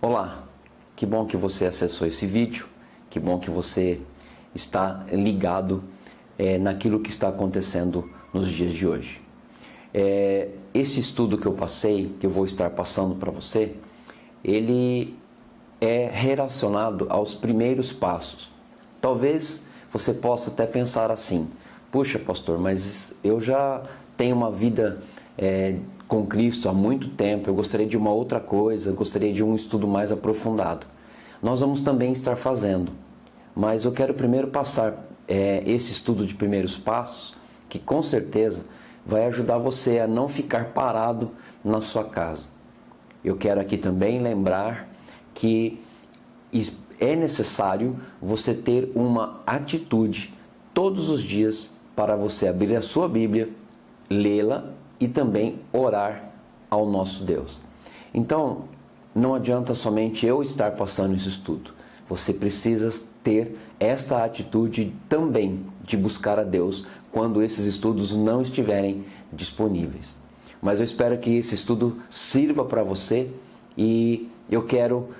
Olá, que bom que você acessou esse vídeo, que bom que você está ligado naquilo que está acontecendo nos dias de hoje. Esse estudo que eu passei, que eu vou estar passando para você, ele é relacionado aos primeiros passos. Talvez você possa até pensar assim: puxa, pastor, mas eu já tenho uma vida com Cristo há muito tempo, eu gostaria de uma outra coisa, eu gostaria de um estudo mais aprofundado. Nós vamos também estar fazendo, mas eu quero primeiro passar esse estudo de primeiros passos, que com certeza vai ajudar você a não ficar parado na sua casa. Eu quero aqui também lembrar que é necessário você ter uma atitude todos os dias para você abrir a sua Bíblia, lê-la e também orar ao nosso Deus. Então, não adianta somente eu estar passando esse estudo. Você precisa ter esta atitude também de buscar a Deus quando esses estudos não estiverem disponíveis. Mas eu espero que esse estudo sirva para você e eu quero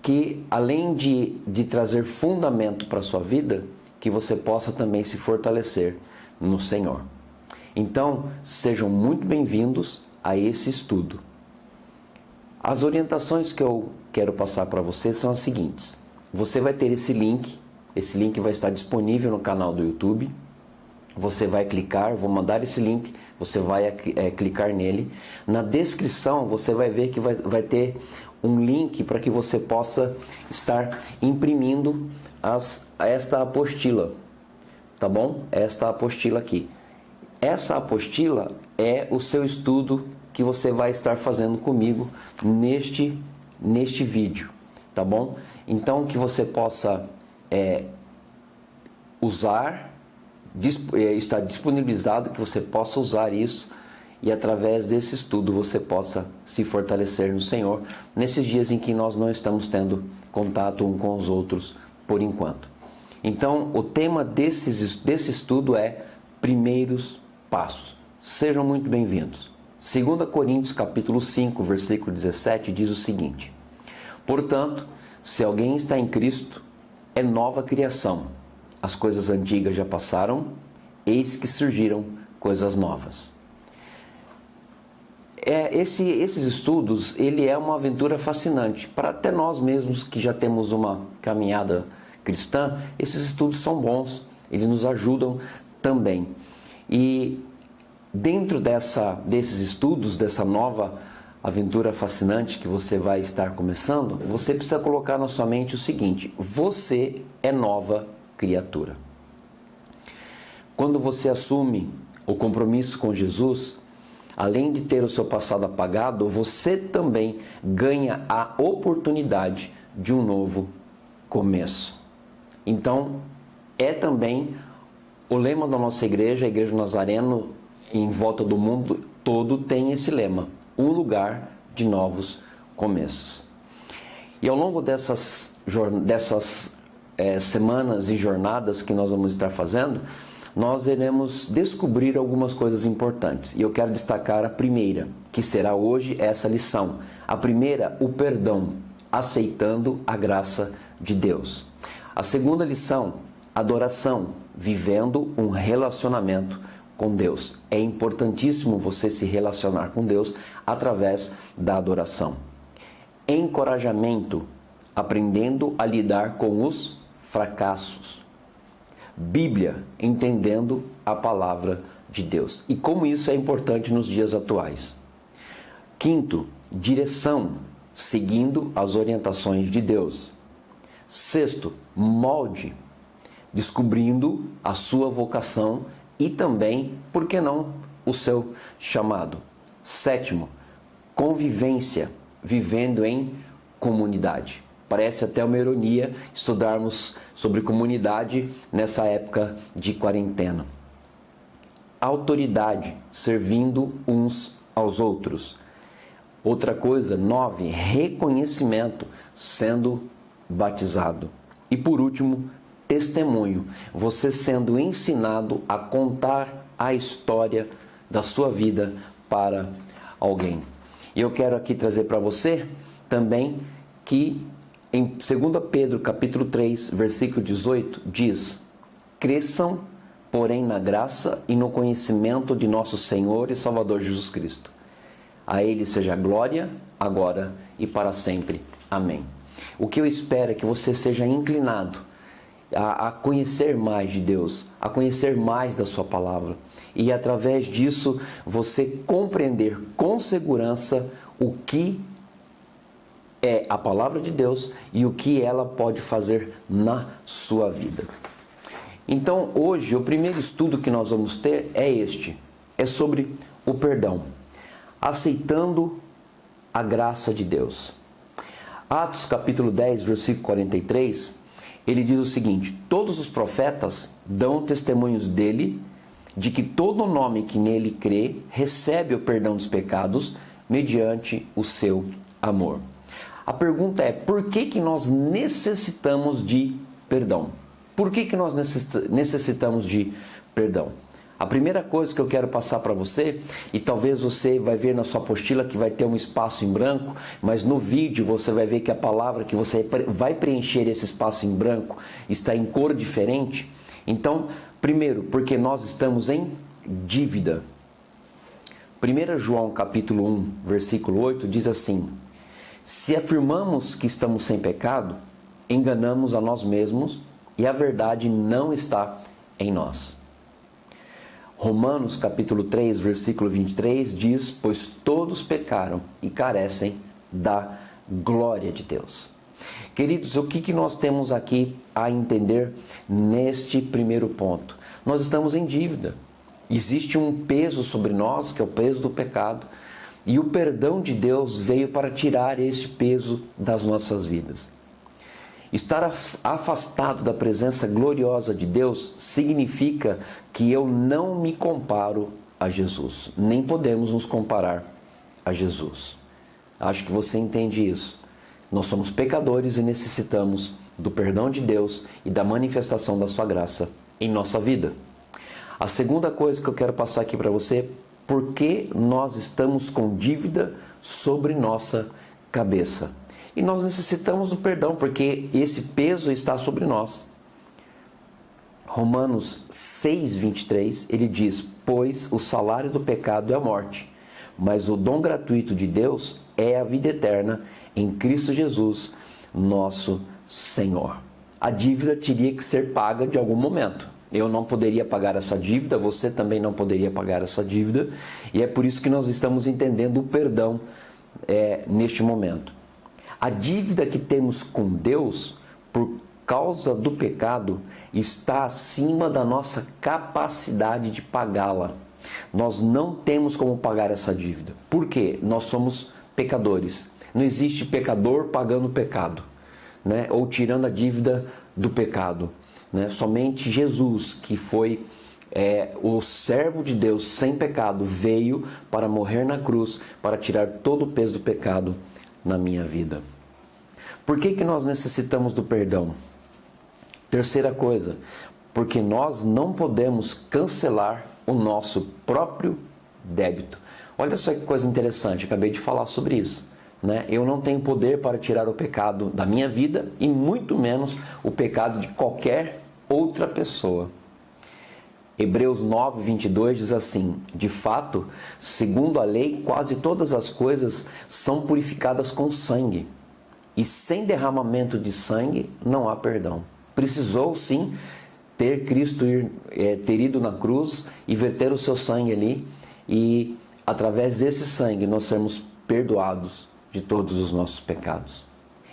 que, além de trazer fundamento para a sua vida, que você possa também se fortalecer no Senhor. Então, sejam muito bem-vindos a esse estudo. As orientações que eu quero passar para você são as seguintes. Você vai ter esse link vai estar disponível no canal do YouTube. Você vai clicar, vou mandar esse link, você vai clicar nele. Na descrição você vai ver que vai ter um link para que você possa estar imprimindo esta apostila, tá bom? Esta apostila aqui. Essa apostila é o seu estudo que você vai estar fazendo comigo neste vídeo, tá bom? Então que você possa está disponibilizado, que você possa usar isso e através desse estudo você possa se fortalecer no Senhor nesses dias em que nós não estamos tendo contato um com os outros por enquanto. Então o tema desse estudo é primeiros passos. Sejam muito bem-vindos. 2 Coríntios capítulo 5, versículo 17 diz o seguinte: portanto, se alguém está em Cristo, é nova criação. As coisas antigas já passaram, eis que surgiram coisas novas. Esses estudos, ele é uma aventura fascinante. Para até nós mesmos que já temos uma caminhada cristã, esses estudos são bons, eles nos ajudam também. E dentro desses estudos, dessa nova aventura fascinante que você vai estar começando, você precisa colocar na sua mente o seguinte: você é nova criatura. Quando você assume o compromisso com Jesus, além de ter o seu passado apagado, você também ganha a oportunidade de um novo começo. Então, é também o lema da nossa igreja, a Igreja Nazareno, em volta do mundo todo, tem esse lema: um lugar de novos começos. E ao longo dessas semanas e jornadas que nós vamos estar fazendo, nós iremos descobrir algumas coisas importantes. E eu quero destacar a primeira, que será hoje essa lição. A primeira, o perdão, aceitando a graça de Deus. A segunda lição, adoração, vivendo um relacionamento com Deus. É importantíssimo você se relacionar com Deus através da adoração. Encorajamento, aprendendo a lidar com os fracassos. Bíblia, entendendo a palavra de Deus. E como isso é importante nos dias atuais. Quinto, direção, seguindo as orientações de Deus. Sexto, molde, descobrindo a sua vocação e também, por que não, o seu chamado. Sétimo, convivência, vivendo em comunidade. Parece até uma ironia estudarmos sobre comunidade nessa época de quarentena. Autoridade, servindo uns aos outros. Outra coisa, 9, reconhecimento, sendo batizado. E por último, testemunho, você sendo ensinado a contar a história da sua vida para alguém. E eu quero aqui trazer para você também que em 2 Pedro capítulo 3, versículo 18, diz: cresçam, porém, na graça e no conhecimento de nosso Senhor e Salvador Jesus Cristo. A Ele seja a glória, agora e para sempre. Amém. O que eu espero é que você seja inclinado a conhecer mais de Deus, a conhecer mais da sua palavra. E através disso, você compreender com segurança o que é a palavra de Deus e o que ela pode fazer na sua vida. Então, hoje, o primeiro estudo que nós vamos ter é este. É sobre o perdão. Aceitando a graça de Deus. Atos capítulo 10, versículo 43, ele diz o seguinte: todos os profetas dão testemunhos dele, de que todo nome que nele crê recebe o perdão dos pecados mediante o seu amor. A pergunta é: por que nós necessitamos de perdão? Por que nós necessitamos de perdão? A primeira coisa que eu quero passar para você, e talvez você vai ver na sua apostila que vai ter um espaço em branco, mas no vídeo você vai ver que a palavra que você vai preencher esse espaço em branco está em cor diferente. Então, primeiro, porque nós estamos em dívida. 1 João capítulo 1, versículo 8 diz assim: se afirmamos que estamos sem pecado, enganamos a nós mesmos e a verdade não está em nós. Romanos capítulo 3, versículo 23 diz: pois todos pecaram e carecem da glória de Deus. Queridos, o que nós temos aqui a entender neste primeiro ponto? Nós estamos em dívida. Existe um peso sobre nós, que é o peso do pecado, e o perdão de Deus veio para tirar esse peso das nossas vidas. Estar afastado da presença gloriosa de Deus significa que eu não me comparo a Jesus. Nem podemos nos comparar a Jesus. Acho que você entende isso. Nós somos pecadores e necessitamos do perdão de Deus e da manifestação da sua graça em nossa vida. A segunda coisa que eu quero passar aqui para você: por que nós estamos com dívida sobre nossa cabeça? E nós necessitamos do perdão, porque esse peso está sobre nós. Romanos 6, 23, ele diz: pois o salário do pecado é a morte, mas o dom gratuito de Deus é a vida eterna em Cristo Jesus, nosso Senhor. A dívida teria que ser paga de algum momento. Eu não poderia pagar essa dívida, você também não poderia pagar essa dívida, e é por isso que nós estamos entendendo o perdão neste momento. A dívida que temos com Deus, por causa do pecado, está acima da nossa capacidade de pagá-la. Nós não temos como pagar essa dívida. Por quê? Nós somos pecadores. Não existe pecador pagando pecado, né? Ou tirando a dívida do pecado, né? Somente Jesus, que foi o servo de Deus sem pecado, veio para morrer na cruz, para tirar todo o peso do pecado na minha vida. Por que nós necessitamos do perdão? Terceira coisa, porque nós não podemos cancelar o nosso próprio débito. Olha só que coisa interessante, acabei de falar sobre isso, né? Eu não tenho poder para tirar o pecado da minha vida e muito menos o pecado de qualquer outra pessoa. Hebreus 9, 22 diz assim: de fato, segundo a lei, quase todas as coisas são purificadas com sangue, e sem derramamento de sangue não há perdão. Precisou sim ter Cristo ter ido na cruz e verter o seu sangue ali, e através desse sangue nós sermos perdoados de todos os nossos pecados.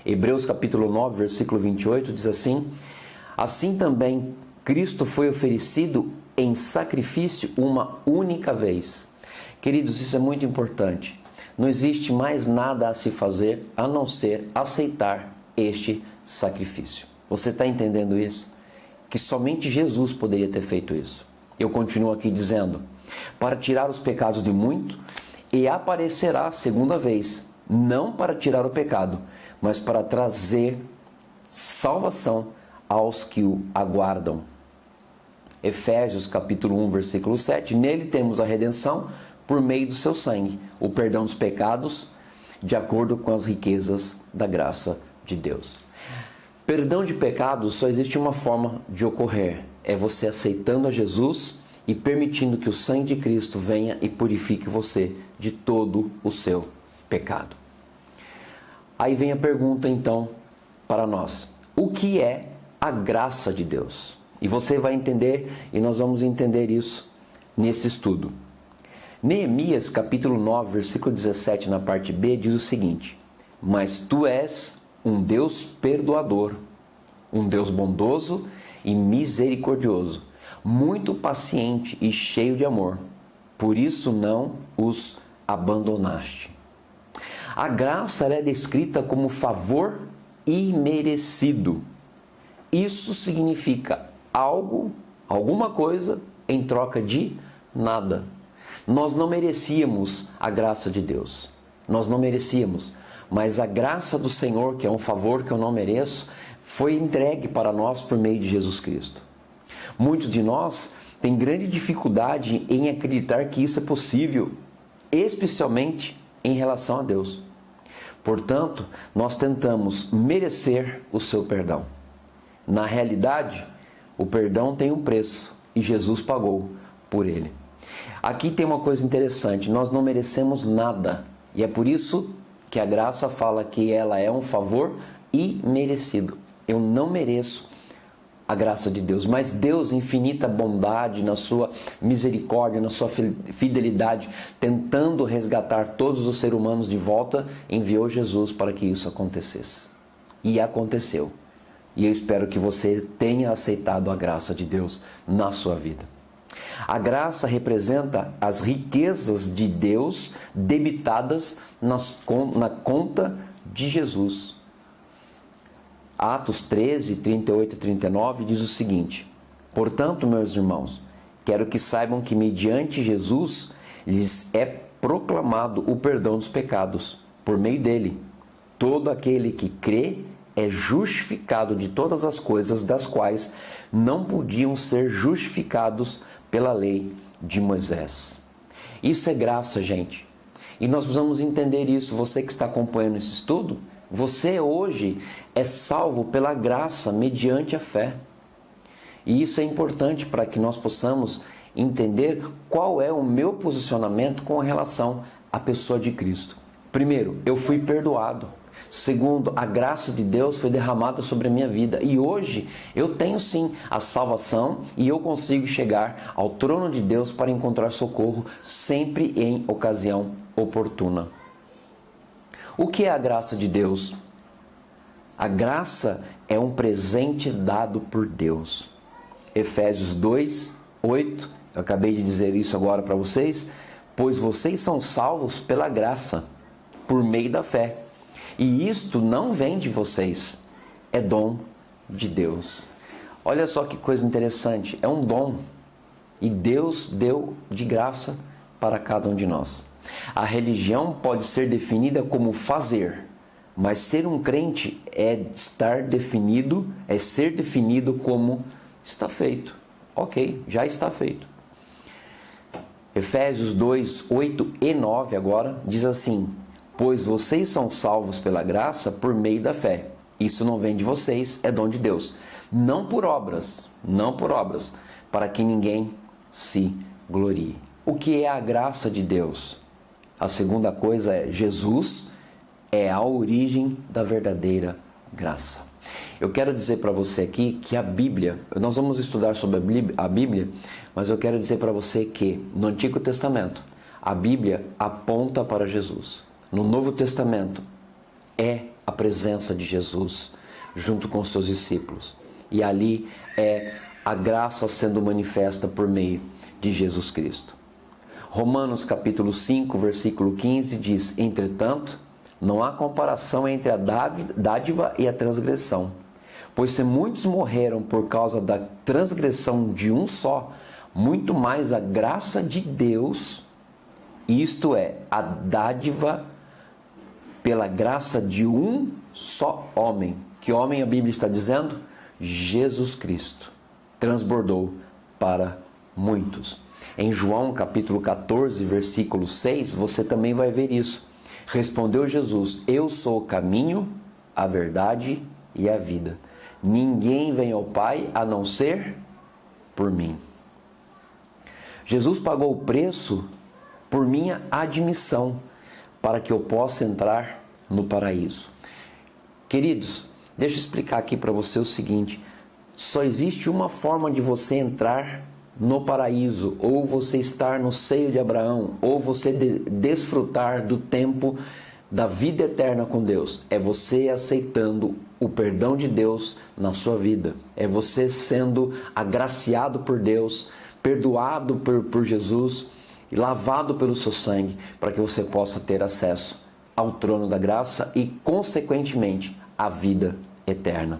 Hebreus capítulo 9, versículo 28 diz assim: assim também Cristo foi oferecido em sacrifício uma única vez. Queridos, isso é muito importante. Não existe mais nada a se fazer a não ser aceitar este sacrifício. Você está entendendo isso? Que somente Jesus poderia ter feito isso. Eu continuo aqui dizendo: para tirar os pecados de muito, e aparecerá segunda vez, não para tirar o pecado, mas para trazer salvação aos que o aguardam. Efésios capítulo 1, versículo 7, nele temos a redenção por meio do seu sangue, o perdão dos pecados, de acordo com as riquezas da graça de Deus. Perdão de pecados só existe uma forma de ocorrer, é você aceitando a Jesus e permitindo que o sangue de Cristo venha e purifique você de todo o seu pecado. Aí vem a pergunta então para nós: o que é a graça de Deus? E você vai entender, e nós vamos entender isso nesse estudo. Neemias capítulo 9, versículo 17, na parte B, diz o seguinte: mas tu és um Deus perdoador, um Deus bondoso e misericordioso, muito paciente e cheio de amor, por isso não os abandonaste. A graça é descrita como favor imerecido. Isso significa alguma coisa em troca de nada. Nós não merecíamos a graça de Deus. Nós não merecíamos. Mas a graça do Senhor, que é um favor que eu não mereço, foi entregue para nós por meio de Jesus Cristo. Muitos de nós têm grande dificuldade em acreditar que isso é possível, especialmente em relação a Deus. Portanto, nós tentamos merecer o seu perdão. Na realidade, o perdão tem um preço e Jesus pagou por ele. Aqui tem uma coisa interessante: nós não merecemos nada, e é por isso que a graça fala que ela é um favor imerecido. Eu não mereço a graça de Deus, mas Deus, infinita bondade, na sua misericórdia, na sua fidelidade, tentando resgatar todos os seres humanos de volta, enviou Jesus para que isso acontecesse. E aconteceu. E eu espero que você tenha aceitado a graça de Deus na sua vida. A graça representa as riquezas de Deus debitadas na conta de Jesus. Atos 13, 38 e 39 diz o seguinte: portanto, meus irmãos, quero que saibam que mediante Jesus lhes é proclamado o perdão dos pecados. Por meio dele, todo aquele que crê é justificado de todas as coisas das quais não podiam ser justificados pela lei de Moisés. Isso é graça, gente. E nós precisamos entender isso. Você que está acompanhando esse estudo, você hoje é salvo pela graça mediante a fé. E isso é importante para que nós possamos entender qual é o meu posicionamento com relação à pessoa de Cristo. Primeiro, eu fui perdoado. Segundo, a graça de Deus foi derramada sobre a minha vida. E hoje eu tenho sim a salvação e eu consigo chegar ao trono de Deus para encontrar socorro sempre em ocasião oportuna. O que é a graça de Deus? A graça é um presente dado por Deus. Efésios 2, 8, eu acabei de dizer isso agora para vocês, pois vocês são salvos pela graça, por meio da fé. E isto não vem de vocês, é dom de Deus. Olha só que coisa interessante, é um dom. E Deus deu de graça para cada um de nós. A religião pode ser definida como fazer, mas ser um crente é ser definido como está feito. Ok, já está feito. Efésios 2, 8 e 9 agora diz assim: pois vocês são salvos pela graça por meio da fé. Isso não vem de vocês, é dom de Deus. Não por obras, para que ninguém se glorie. O que é a graça de Deus? A segunda coisa é Jesus é a origem da verdadeira graça. Eu quero dizer para você aqui que a Bíblia, nós vamos estudar sobre a Bíblia, mas eu quero dizer para você que no Antigo Testamento, a Bíblia aponta para Jesus. No Novo Testamento é a presença de Jesus junto com os seus discípulos. E ali é a graça sendo manifesta por meio de Jesus Cristo. Romanos capítulo 5, versículo 15 diz: entretanto, não há comparação entre a dádiva e a transgressão. Pois se muitos morreram por causa da transgressão de um só, muito mais a graça de Deus, isto é, a dádiva pela graça de um só homem. Que homem a Bíblia está dizendo? Jesus Cristo. Transbordou para muitos. Em João capítulo 14, versículo 6, você também vai ver isso. Respondeu Jesus: eu sou o caminho, a verdade e a vida. Ninguém vem ao Pai a não ser por mim. Jesus pagou o preço por minha admissão para que eu possa entrar no paraíso. Queridos, deixa eu explicar aqui para você o seguinte: só existe uma forma de você entrar no paraíso, ou você estar no seio de Abraão, ou você desfrutar do tempo da vida eterna com Deus. É você aceitando o perdão de Deus na sua vida. É você sendo agraciado por Deus, perdoado por Jesus e lavado pelo seu sangue, para que você possa ter acesso ao trono da graça e, consequentemente, à vida eterna.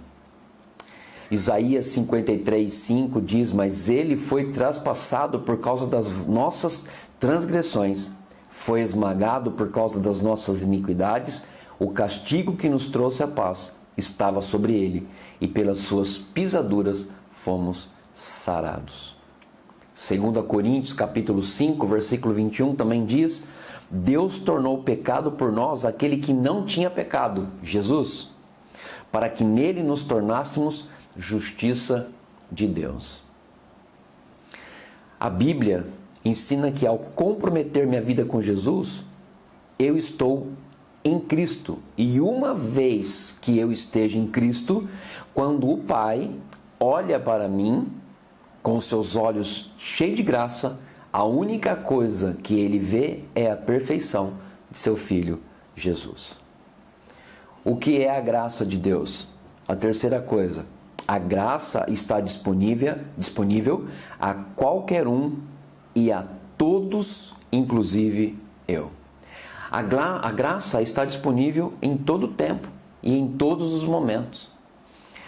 Isaías 53:5 diz: mas ele foi traspassado por causa das nossas transgressões, foi esmagado por causa das nossas iniquidades, o castigo que nos trouxe a paz estava sobre ele, e pelas suas pisaduras fomos sarados. 2 Coríntios capítulo 5, versículo 21 também diz: Deus tornou pecado por nós aquele que não tinha pecado, Jesus, para que nele nos tornássemos justiça de Deus. A Bíblia ensina que ao comprometer minha vida com Jesus, eu estou em Cristo. E uma vez que eu esteja em Cristo, quando o Pai olha para mim com seus olhos cheios de graça, a única coisa que ele vê é a perfeição de seu Filho Jesus. O que é a graça de Deus? A terceira coisa: a graça está disponível a qualquer um e a todos, inclusive eu. A graça está disponível em todo tempo e em todos os momentos.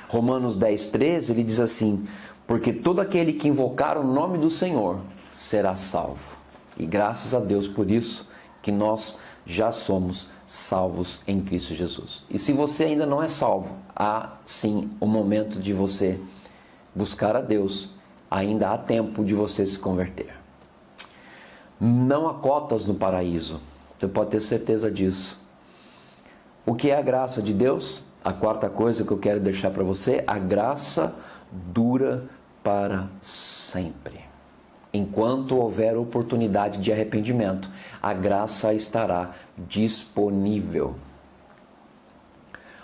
Romanos 10:13, ele diz assim: porque todo aquele que invocar o nome do Senhor será salvo. E graças a Deus por isso que nós já somos salvos em Cristo Jesus. E se você ainda não é salvo, há sim o momento de você buscar a Deus. Ainda há tempo de você se converter. Não há cotas no paraíso. Você pode ter certeza disso. O que é a graça de Deus? A quarta coisa que eu quero deixar para você: a graça dura para sempre. Enquanto houver oportunidade de arrependimento, a graça estará disponível.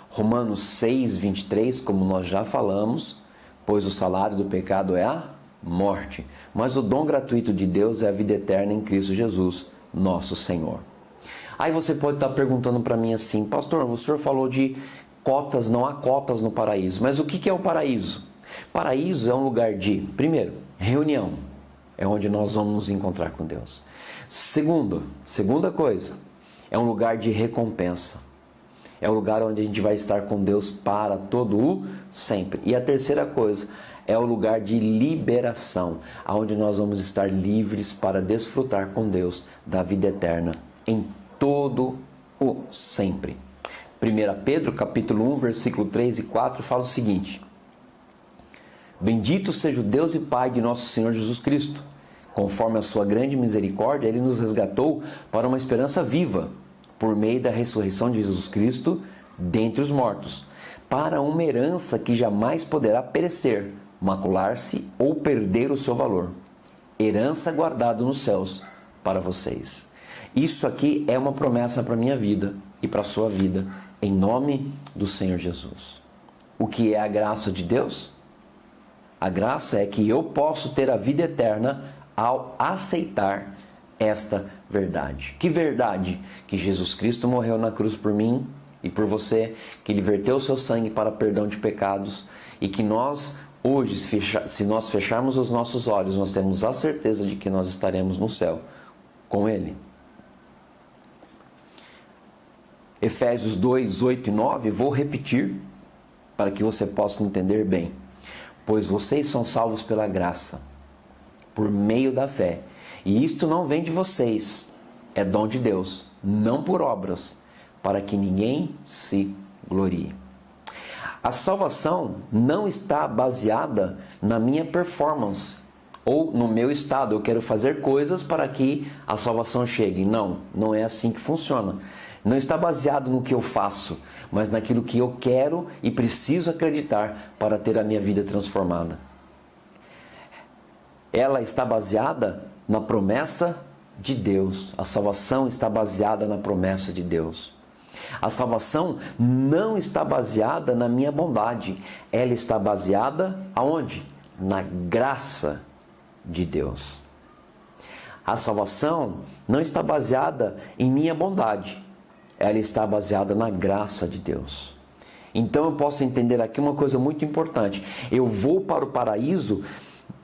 Romanos 6:23, como nós já falamos, pois o salário do pecado é a morte, mas o dom gratuito de Deus é a vida eterna em Cristo Jesus, nosso Senhor. Aí você pode estar perguntando para mim assim: pastor, o senhor falou de cotas, não há cotas no paraíso, mas o que é o paraíso? Paraíso é um lugar de, primeiro, reunião, é onde nós vamos nos encontrar com Deus. Segunda coisa, é um lugar de recompensa, é um lugar onde a gente vai estar com Deus para todo o sempre. E a terceira coisa, é o lugar de liberação, onde nós vamos estar livres para desfrutar com Deus da vida eterna em todo o sempre. 1 Pedro capítulo 1, versículo 3 e 4 fala o seguinte: bendito seja o Deus e Pai de nosso Senhor Jesus Cristo. Conforme a sua grande misericórdia, Ele nos resgatou para uma esperança viva, por meio da ressurreição de Jesus Cristo dentre os mortos, para uma herança que jamais poderá perecer, macular-se ou perder o seu valor. Herança guardada nos céus para vocês. Isso aqui é uma promessa para a minha vida e para a sua vida, em nome do Senhor Jesus. O que é a graça de Deus? A graça é que eu posso ter a vida eterna ao aceitar esta verdade. Que verdade? Que Jesus Cristo morreu na cruz por mim e por você, que Ele verteu o seu sangue para perdão de pecados, e que nós, hoje, se nós fecharmos os nossos olhos, nós temos a certeza de que nós estaremos no céu com Ele. Efésios 2, 8 e 9, vou repetir para que você possa entender bem. Pois vocês são salvos pela graça, por meio da fé. E isto não vem de vocês, é dom de Deus, não por obras, para que ninguém se glorie. A salvação não está baseada na minha performance ou no meu estado. Eu quero fazer coisas para que a salvação chegue. Não, não é assim que funciona. Não está baseado no que eu faço, mas naquilo que eu quero e preciso acreditar para ter a minha vida transformada. Ela está baseada na promessa de Deus. A salvação está baseada na promessa de Deus. A salvação não está baseada na minha bondade. Ela está baseada aonde? Na graça de Deus. A salvação não está baseada em minha bondade. Ela está baseada na graça de Deus. Então eu posso entender aqui uma coisa muito importante. Eu vou para o paraíso,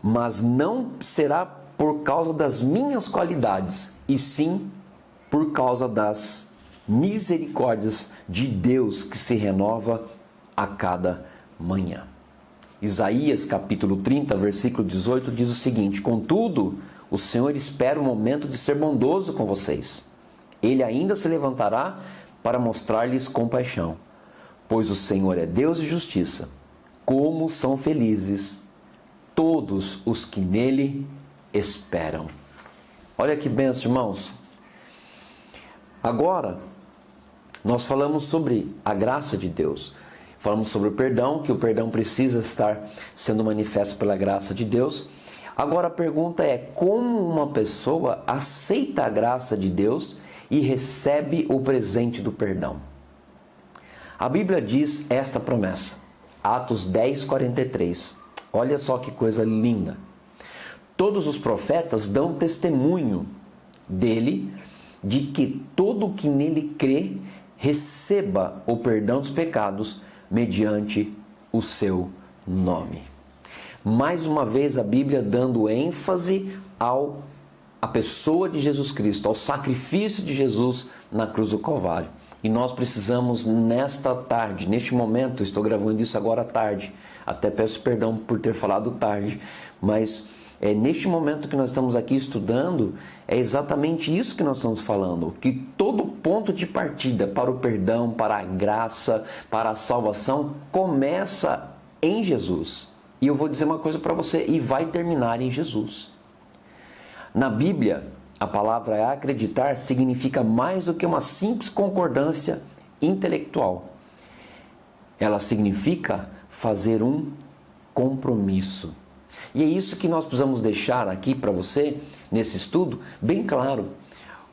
mas não será por causa das minhas qualidades, e sim por causa das misericórdias de Deus que se renova a cada manhã. Isaías capítulo 30, versículo 18 diz o seguinte: contudo, o Senhor espera o momento de ser bondoso com vocês. Ele ainda se levantará para mostrar-lhes compaixão, pois o Senhor é Deus de justiça. Como são felizes todos os que nele esperam. Olha que bênção, irmãos. Agora, nós falamos sobre a graça de Deus. Falamos sobre o perdão, que o perdão precisa estar sendo manifesto pela graça de Deus. Agora a pergunta é: como uma pessoa aceita a graça de Deus e recebe o presente do perdão? A Bíblia diz esta promessa, Atos 10, 43. Olha só que coisa linda. Todos os profetas dão testemunho dele, de que todo o que nele crê receba o perdão dos pecados mediante o seu nome. Mais uma vez a Bíblia dando ênfase à pessoa de Jesus Cristo, ao sacrifício de Jesus na cruz do Calvário. E nós precisamos nesta tarde, neste momento, estou gravando isso agora à tarde, até peço perdão por ter falado tarde, mas neste momento que nós estamos aqui estudando, é exatamente isso que nós estamos falando, que todo ponto de partida para o perdão, para a graça, para a salvação, começa em Jesus. E eu vou dizer uma coisa para você, e vai terminar em Jesus. Na Bíblia, a palavra acreditar significa mais do que uma simples concordância intelectual. Ela significa fazer um compromisso. E é isso que nós precisamos deixar aqui para você, nesse estudo, bem claro.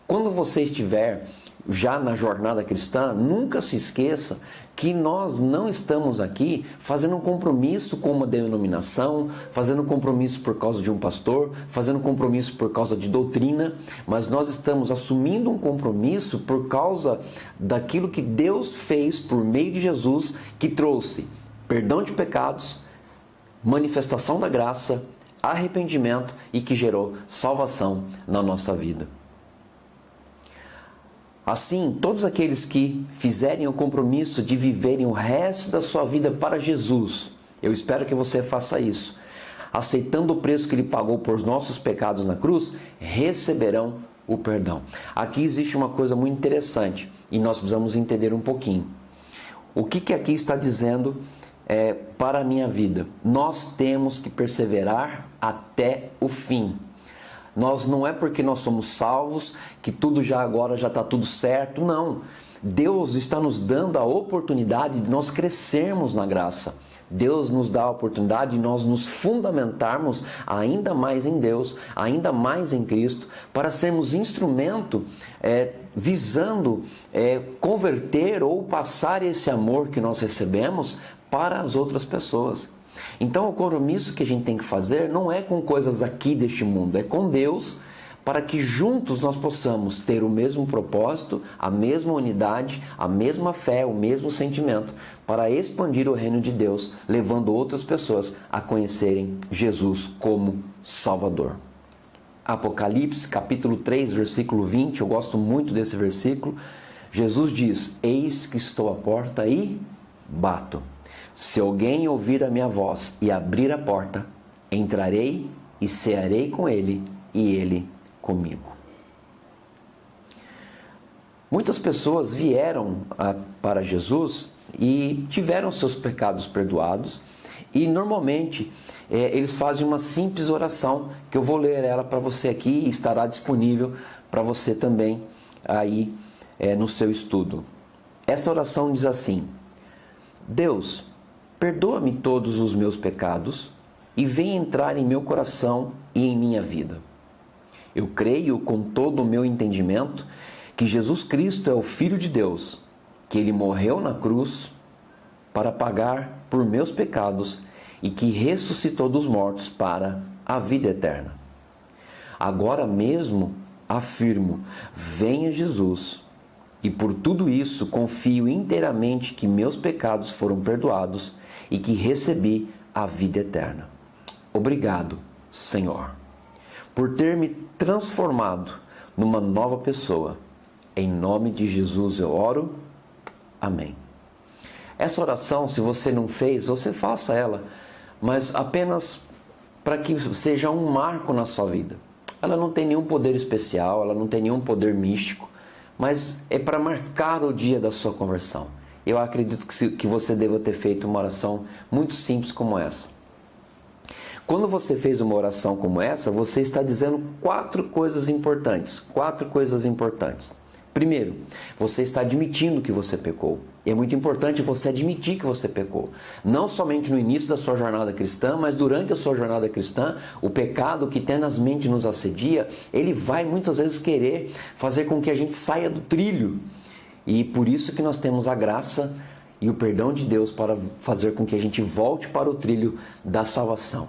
Quando você estiver já na jornada cristã, nunca se esqueça que nós não estamos aqui fazendo um compromisso com uma denominação, fazendo um compromisso por causa de um pastor, fazendo um compromisso por causa de doutrina, mas nós estamos assumindo um compromisso por causa daquilo que Deus fez por meio de Jesus, que trouxe perdão de pecados, manifestação da graça, arrependimento e que gerou salvação na nossa vida. Assim, todos aqueles que fizerem o compromisso de viverem o resto da sua vida para Jesus, eu espero que você faça isso, aceitando o preço que Ele pagou por nossos pecados na cruz, receberão o perdão. Aqui existe uma coisa muito interessante e nós precisamos entender um pouquinho. O que aqui está dizendo para a minha vida? Nós temos que perseverar até o fim. Nós não é porque nós somos salvos que tudo já agora já está tudo certo, não. Deus está nos dando a oportunidade de nós crescermos na graça. Deus nos dá a oportunidade de nós nos fundamentarmos ainda mais em Deus, ainda mais em Cristo, para sermos instrumento visando converter ou passar esse amor que nós recebemos para as outras pessoas. Então o compromisso que a gente tem que fazer não é com coisas aqui deste mundo, é com Deus, para que juntos nós possamos ter o mesmo propósito, a mesma unidade, a mesma fé, o mesmo sentimento, para expandir o reino de Deus, levando outras pessoas a conhecerem Jesus como Salvador. Apocalipse, capítulo 3, versículo 20, eu gosto muito desse versículo. Jesus diz: eis que estou à porta e bato. Se alguém ouvir a minha voz e abrir a porta, entrarei e cearei com ele e ele comigo. Muitas pessoas vieram para Jesus e tiveram seus pecados perdoados e normalmente eles fazem uma simples oração, que eu vou ler ela para você aqui e estará disponível para você também aí no seu estudo. Esta oração diz assim: Deus, perdoa-me todos os meus pecados e venha entrar em meu coração e em minha vida. Eu creio com todo o meu entendimento que Jesus Cristo é o Filho de Deus, que Ele morreu na cruz para pagar por meus pecados e que ressuscitou dos mortos para a vida eterna. Agora mesmo afirmo: venha Jesus, e por tudo isso confio inteiramente que meus pecados foram perdoados e que recebi a vida eterna. Obrigado, Senhor, por ter me transformado numa nova pessoa. Em nome de Jesus eu oro. Amém. Essa oração, se você não fez, você faça ela, mas apenas para que seja um marco na sua vida. Ela não tem nenhum poder especial, ela não tem nenhum poder místico, mas é para marcar o dia da sua conversão. Eu acredito que você deva ter feito uma oração muito simples como essa. Quando você fez uma oração como essa, você está dizendo 4 coisas importantes. 4 coisas importantes. Primeiro, você está admitindo que você pecou. E é muito importante você admitir que você pecou. Não somente no início da sua jornada cristã, mas durante a sua jornada cristã, o pecado que tenazmente nos assedia, ele vai muitas vezes querer fazer com que a gente saia do trilho. E por isso que nós temos a graça e o perdão de Deus para fazer com que a gente volte para o trilho da salvação.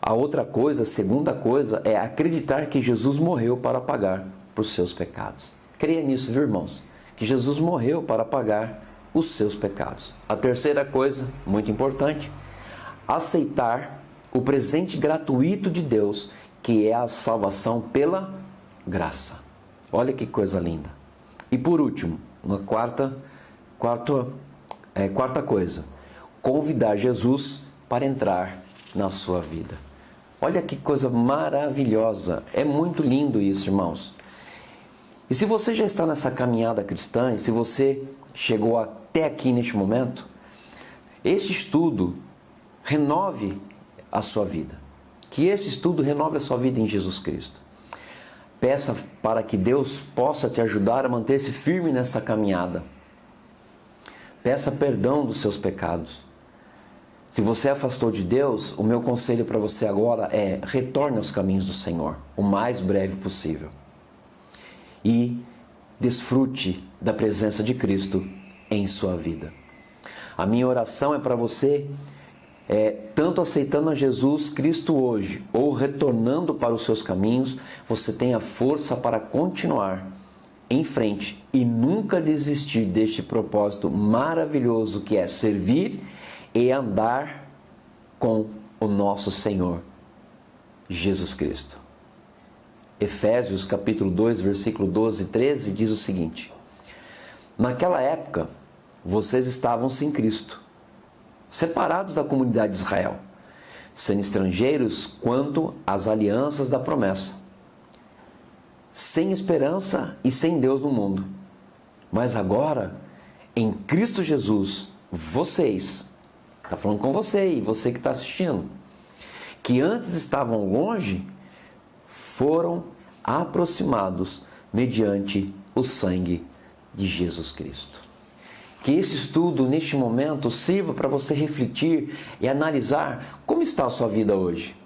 A outra coisa, a segunda coisa, é acreditar que Jesus morreu para pagar por seus pecados. Creia nisso, viu, irmãos? Que Jesus morreu para pagar os seus pecados. A terceira coisa, muito importante, aceitar o presente gratuito de Deus, que é a salvação pela graça. Olha que coisa linda. E por último, uma quarta coisa, convidar Jesus para entrar na sua vida. Olha que coisa maravilhosa. É muito lindo isso, irmãos. E se você já está nessa caminhada cristã, e se você chegou até aqui neste momento, esse estudo renove a sua vida. Que esse estudo renove a sua vida em Jesus Cristo. Peça para que Deus possa te ajudar a manter-se firme nessa caminhada. Peça perdão dos seus pecados. Se você afastou de Deus, o meu conselho para você agora é: retorne aos caminhos do Senhor, o mais breve possível. E desfrute da presença de Cristo em sua vida. A minha oração é para você, tanto aceitando a Jesus Cristo hoje, ou retornando para os seus caminhos, você tenha força para continuar em frente e nunca desistir deste propósito maravilhoso que é servir e andar com o nosso Senhor Jesus Cristo. Efésios capítulo 2, versículo 12 e 13 diz o seguinte: naquela época, vocês estavam sem Cristo, separados da comunidade de Israel, sendo estrangeiros quanto às alianças da promessa, sem esperança e sem Deus no mundo. Mas agora, em Cristo Jesus, vocês, está falando com você e você que está assistindo, que antes estavam longe, foram aproximados mediante o sangue de Jesus Cristo. Que esse estudo, neste momento, sirva para você refletir e analisar como está a sua vida hoje.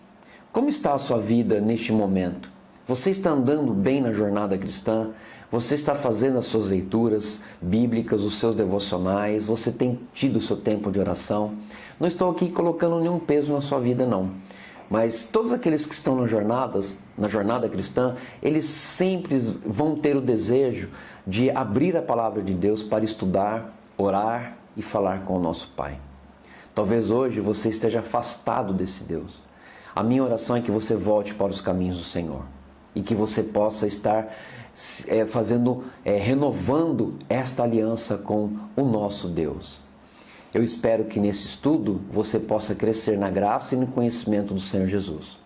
Como está a sua vida neste momento? Você está andando bem na jornada cristã? Você está fazendo as suas leituras bíblicas, os seus devocionais? Você tem tido o seu tempo de oração? Não estou aqui colocando nenhum peso na sua vida, não. Mas todos aqueles que estão na jornada cristã, eles sempre vão ter o desejo de abrir a palavra de Deus para estudar, orar e falar com o nosso Pai. Talvez hoje você esteja afastado desse Deus. A minha oração é que você volte para os caminhos do Senhor e que você possa estar renovando esta aliança com o nosso Deus. Eu espero que nesse estudo você possa crescer na graça e no conhecimento do Senhor Jesus.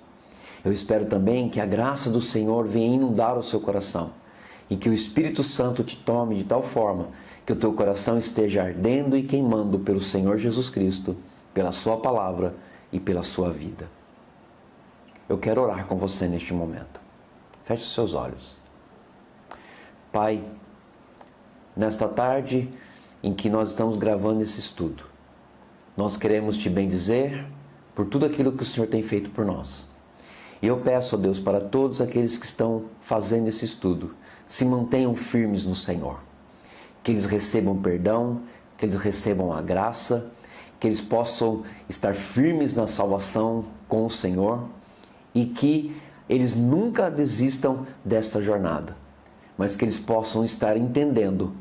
Eu espero também que a graça do Senhor venha inundar o seu coração e que o Espírito Santo te tome de tal forma que o teu coração esteja ardendo e queimando pelo Senhor Jesus Cristo, pela sua palavra e pela sua vida. Eu quero orar com você neste momento. Feche os seus olhos. Pai, nesta tarde em que nós estamos gravando esse estudo, nós queremos te bendizer por tudo aquilo que o Senhor tem feito por nós. E eu peço a Deus para todos aqueles que estão fazendo esse estudo, se mantenham firmes no Senhor. Que eles recebam perdão, que eles recebam a graça, que eles possam estar firmes na salvação com o Senhor e que eles nunca desistam desta jornada, mas que eles possam estar entendendo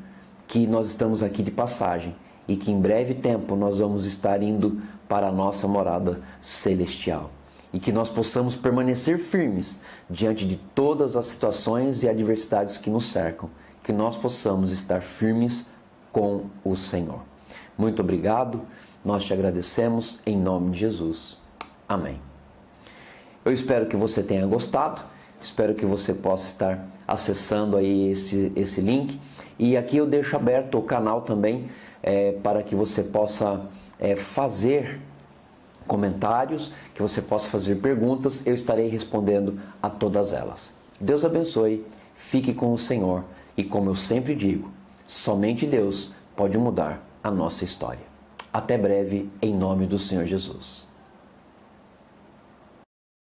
que nós estamos aqui de passagem e que em breve tempo nós vamos estar indo para a nossa morada celestial. E que nós possamos permanecer firmes diante de todas as situações e adversidades que nos cercam. Que nós possamos estar firmes com o Senhor. Muito obrigado, nós te agradecemos em nome de Jesus. Amém. Eu espero que você tenha gostado, espero que você possa estar acessando aí esse link. E aqui eu deixo aberto o canal também para que você possa fazer comentários, que você possa fazer perguntas, eu estarei respondendo a todas elas. Deus abençoe, fique com o Senhor e, como eu sempre digo, somente Deus pode mudar a nossa história. Até breve, em nome do Senhor Jesus.